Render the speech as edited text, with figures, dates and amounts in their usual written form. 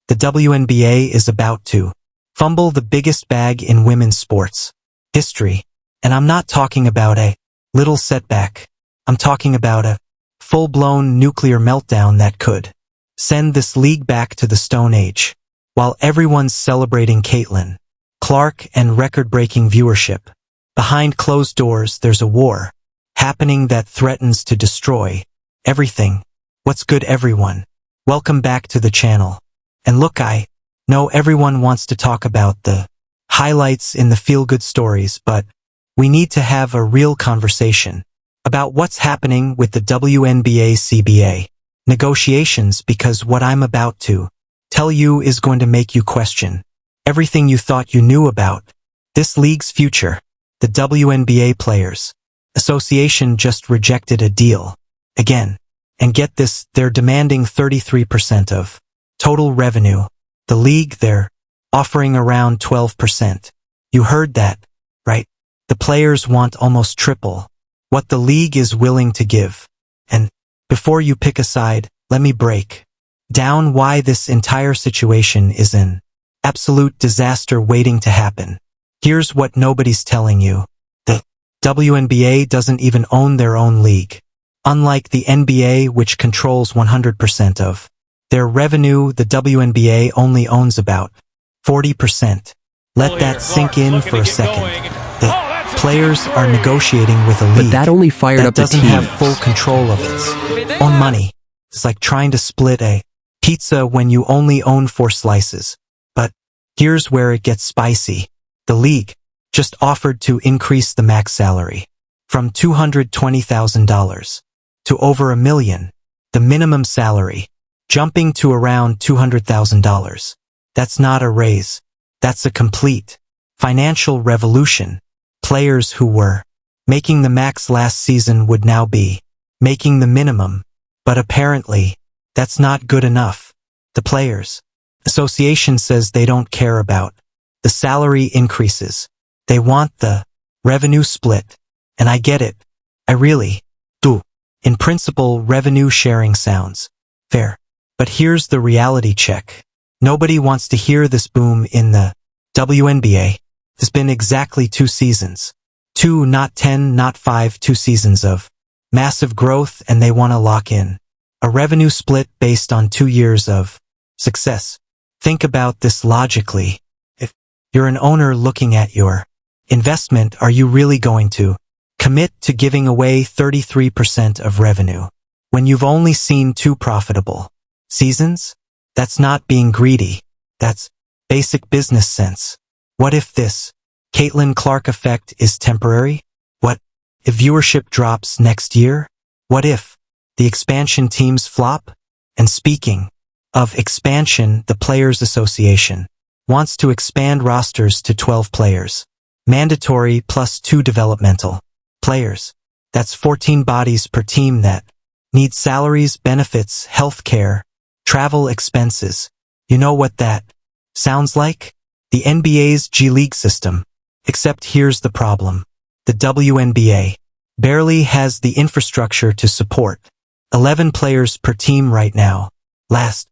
The WNBA is about to fumble the biggest bag in women's sports history. And I'm not talking about a little setback. I'm talking about a full-blown nuclear meltdown that could send this league back to the Stone Age. While everyone's celebrating CaitlinClark and record-breaking viewership, behind closed doors there's a war happening that threatens to destroy everything. What's good, everyone? Welcome back to the channel. And look, I know everyone wants to talk about the highlights in the feel-good stories, but we need to have a real conversation about what's happening with the WNBA CBA negotiations, because what I'm about to tell you is going to make you question everything you thought you knew about this league's future. The WNBA Players Association just rejected a deal again. And get this, they're demanding 33% of total revenue. The league, they're offering around 12%. You heard that, right? The players want almost triple what the league is willing to give. And before you pick a side, let me break down why this entire situation is an absolute disaster waiting to happen. Here's what nobody's telling you. The WNBA doesn't even own their own league. Unlike the NBA, which controls 100% of their revenue, the WNBA only owns about 40%. Let that sink in for a second. The players are negotiating with a league but that only fired that up the doesn't team. have full control of its own money. It's like trying to split a pizza when you only own 4 slices. But here's where it gets spicy. The league just offered to increase the max salary from $220,000 to over $1 million, the minimum salary jumping to around $200,000. That's not a raise. That's a complete financial revolution. Players who were making the max last season would now be making the minimum. But apparently, that's not good enough. The Players Association says they don't care about the salary increases. They want the revenue split. And I get it. I really do. In principle, revenue sharing sounds fair. But here's the reality check. Nobody wants to hear this boom in the WNBA. It's been exactly 2 seasons. 2, not 10, not 5, 2 seasons of massive growth, and they want to lock in a revenue split based on 2 years of success. Think about this logically. If you're an owner looking at your investment, are you really going to commit to giving away 33% of revenue when you've only seen 2 profitable seasons? That's not being greedy. That's basic business sense. What if this CaitlinClark effect is temporary? What if viewership drops next year? What if the expansion teams flop? And speaking of expansion, the Players Association wants to expand rosters to 12 players, mandatory plus 2 developmental players. That's 14 bodies per team that need salaries, benefits, healthcare, travel expenses. You know what that sounds like? The NBA's G League system. Except here's the problem. The WNBA barely has the infrastructure to support 11 players per team right now. Last